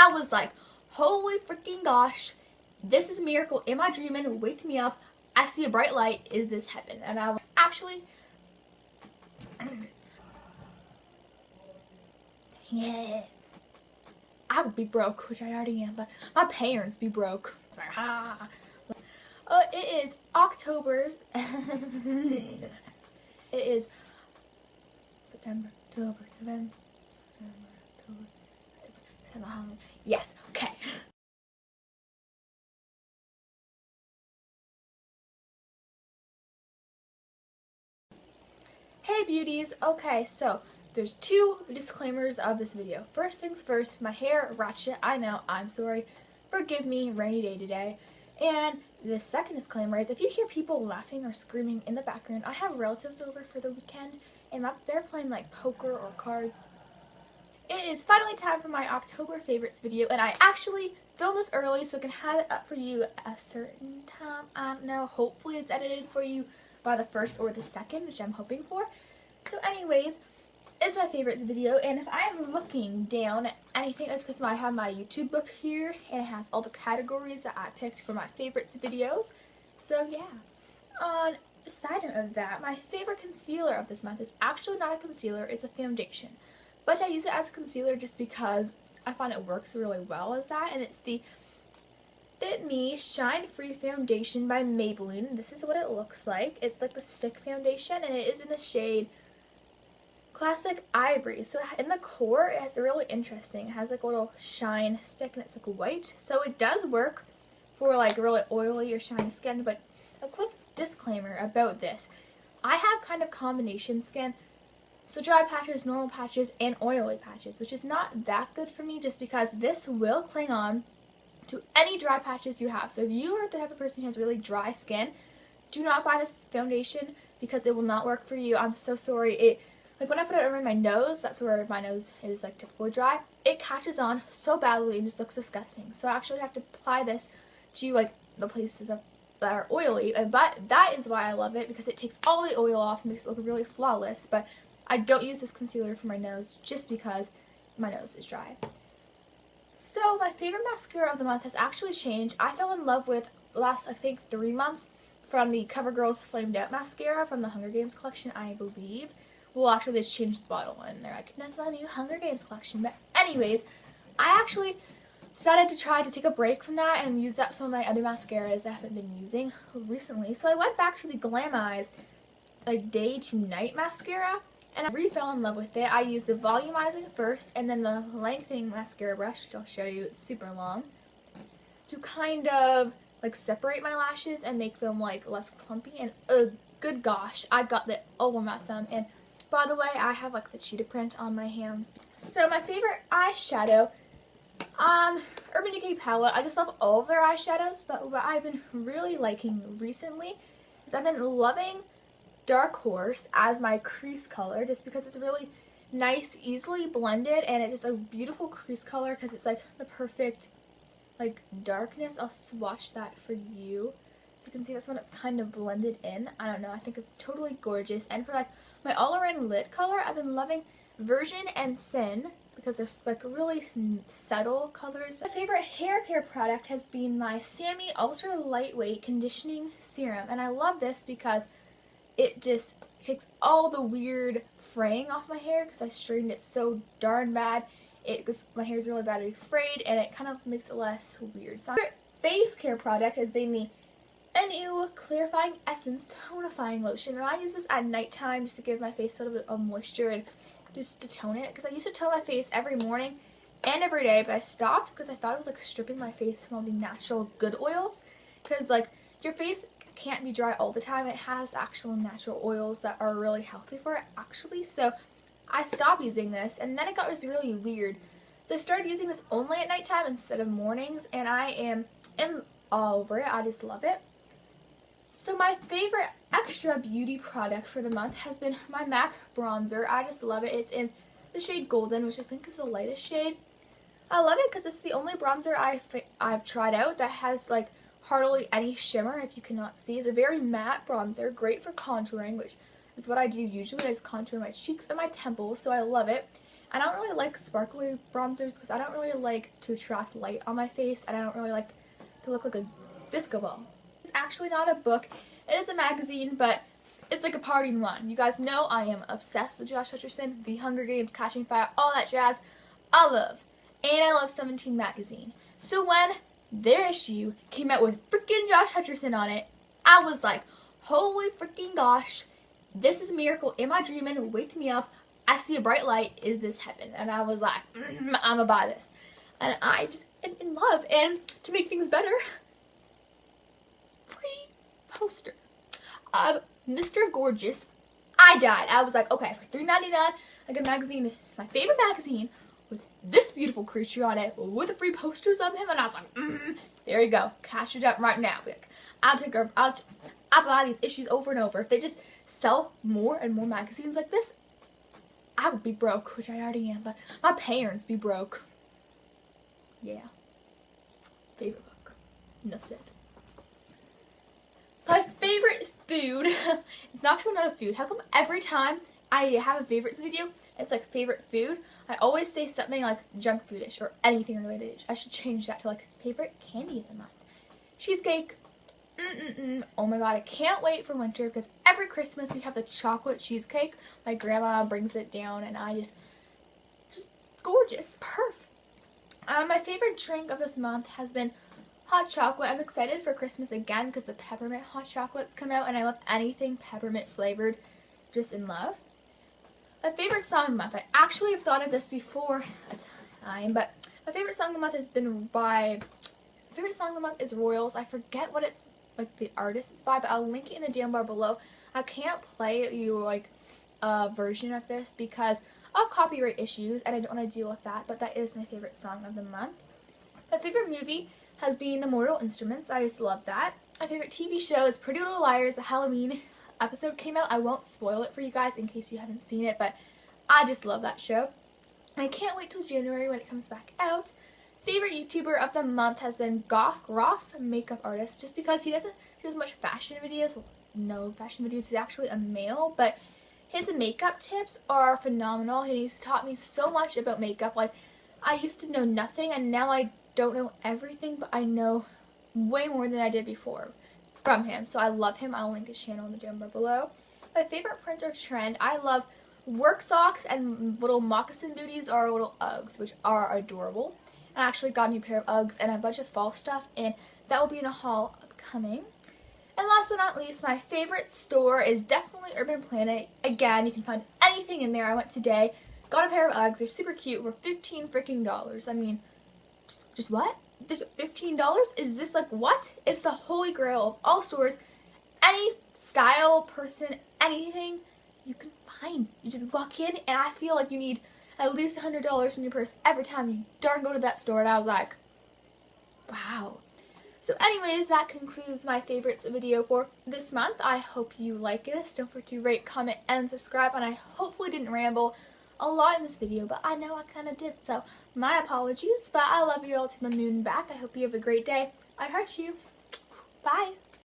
I was like, holy freaking gosh, this is a miracle. Am I dreaming? Wake me up. I see a bright light. Is this heaven? And I was actually, yeah, I would be broke, which I already am, but my parents be broke. It is October. It is September, October, November, September, October, September. Yes, okay. Hey beauties, okay, so there's two disclaimers of this video. First things first, my hair ratchet, I know, I'm sorry, forgive me, rainy day today. And the second disclaimer is if you hear people laughing or screaming in the background, I have relatives over for the weekend and they're playing like poker or cards. It is finally time for my October favorites video, and I actually filmed this early so I can have it up for you a certain time. I don't know, hopefully it's edited for you by the 1st or the 2nd, which I'm hoping for. So anyways, it's my favorites video, and if I am looking down at anything, it's because I have my YouTube book here, and it has all the categories that I picked for my favorites videos. So yeah. On the side note of that, my favorite concealer of this month is actually not a concealer, it's a foundation. But I use it as a concealer just because I find it works really well as that, and it's the Fit Me Shine Free Foundation by Maybelline. This is what it looks like. It's like the stick foundation, and it is in the shade Classic Ivory. So in the core, it's really interesting. It has like a little shine stick, and it's like white. So it does work for like really oily or shiny skin, but a quick disclaimer about this. I have kind of combination skin. So dry patches, normal patches, and oily patches, which is not that good for me just because this will cling on to any dry patches you have. So if you are the type of person who has really dry skin, do not buy this foundation because it will not work for you. I'm so sorry. Like when I put it around my nose, that's where my nose is like typically dry, it catches on so badly and just looks disgusting. So I actually have to apply this to like the places that are oily, but that is why I love it, because it takes all the oil off and makes it look really flawless. But I don't use this concealer for my nose just because my nose is dry. So my favorite mascara of the month has actually changed. I fell in love with the last, I think, 3 months from the CoverGirl's Flamed Out mascara from the Hunger Games collection, I believe. Well, actually, they just changed the bottle and they're like, that's the new Hunger Games collection. But anyways, I actually decided to try to take a break from that and use up some of my other mascaras that I haven't been using recently. So I went back to the Glam Eyes like Day to Night mascara, and I fell in love with it. I used the volumizing first and then the lengthening mascara brush, which I'll show you, it's super long, to kind of like separate my lashes and make them like less clumpy. And good gosh, I got that all on my thumb. And by the way, I have like the cheetah print on my hands. So my favorite eyeshadow, Urban Decay palette. I just love all of their eyeshadows, but what I've been really liking recently is I've been loving Dark Horse as my crease color, just because it's really nice, easily blended, and it's just a beautiful crease color because it's like the perfect like darkness. I'll swatch that for you so you can see that's when it's kind of blended in. I don't know, I think it's totally gorgeous. And for like my all-around lid color, I've been loving Virgin and Sin because they're like really subtle colors. My favorite hair care product has been my Sammy Ultra Lightweight Conditioning Serum, and I love this because it just takes all the weird fraying off my hair because I straightened it so darn bad. My hair is really badly frayed, and it kind of makes it less weird. So my favorite face care product has been the Anew Clarifying Essence Tonifying Lotion, and I use this at nighttime just to give my face a little bit of moisture and just to tone it, because I used to tone my face every morning and every day, but I stopped because I thought it was like stripping my face from all the natural good oils, because like your face can't be dry all the time. It has actual natural oils that are really healthy for it actually. So I stopped using this, and then it got really weird, so I started using this only at nighttime instead of mornings, and I am in all over it. I just love it. So my favorite extra beauty product for the month has been my MAC bronzer. I just love it. It's in the shade Golden, which I think is the lightest shade. I love it because it's the only bronzer I've tried out that has like hardly any shimmer. If you cannot see, it's a very matte bronzer, great for contouring, which is what I do usually. I just contour my cheeks and my temples, so I love it. I don't really like sparkly bronzers because I don't really like to attract light on my face, and I don't really like to look like a disco ball. It's actually not a book. It is a magazine, but it's like a partying one. You guys know I am obsessed with Josh Hutcherson, The Hunger Games, Catching Fire, all that jazz. I love. And I love 17 magazine. So when their issue came out with freaking Josh Hutcherson on it, I was like, holy freaking gosh, this is a miracle. Am I dreaming? Wake me up. I see a bright light. Is this heaven? And I was like, I'm gonna buy this. And I just am in love. And to make things better, free poster of Mr. Gorgeous. I died. I was like, okay, for $3.99, I get a magazine, my favorite magazine, with this beautiful creature on it, with the free posters of him. And I was like, there you go. Cash it up right now. Like, I'll buy these issues over and over. If they just sell more and more magazines like this, I would be broke, which I already am, but my parents be broke. Yeah. Favorite book. Enough said. My favorite food. It's actually not a food. How come every time I have a favorites video, it's like favorite food? I always say something like junk foodish or anything related. I should change that to like favorite candy of the month. Cheesecake. Oh my god, I can't wait for winter because every Christmas we have the chocolate cheesecake. My grandma brings it down and I just gorgeous. Perfect. My favorite drink of this month has been hot chocolate. I'm excited for Christmas again because the peppermint hot chocolates come out and I love anything peppermint flavored. Just in love. My favorite song of the month. I actually have thought of this before a time, but my favorite song of the month has been by... My favorite song of the month is Royals. I forget what it's like the artist it's by, but I'll link it in the down bar below. I can't play you like a version of this because of copyright issues and I don't want to deal with that, but that is my favorite song of the month. My favorite movie has been The Mortal Instruments. I just love that. My favorite TV show is Pretty Little Liars. The Halloween episode came out. I won't spoil it for you guys in case you haven't seen it, but I just love that show. And I can't wait till January when it comes back out. Favorite YouTuber of the month has been Goth Ross, makeup artist, just because he doesn't do as much fashion videos. Well, no fashion videos. He's actually a male, but his makeup tips are phenomenal, and he's taught me so much about makeup. Like, I used to know nothing, and now I don't know everything, but I know way more than I did before from him. So I love him. I'll link his channel in the down bar below. My favorite print or trend, I love work socks and little moccasin booties or little Uggs, which are adorable. I actually got a new pair of Uggs and a bunch of fall stuff, and that will be in a haul upcoming. And last but not least, my favorite store is definitely Urban Planet. Again, you can find anything in there. I went today, got a pair of Uggs. They're super cute. We're $15 freaking dollars. I mean, just what? This $15? Is this like what? It's the holy grail of all stores. Any style, person, anything you can find. You just walk in, and I feel like you need at least $100 in your purse every time you darn go to that store. And I was like, wow. So anyways, that concludes my favorites video for this month. I hope you like this. Don't forget to rate, comment, and subscribe. And I hopefully didn't ramble a lot in this video, but I know I kind of did. So my apologies, but I love you all to the moon and back. I hope you have a great day. I heart you. Bye.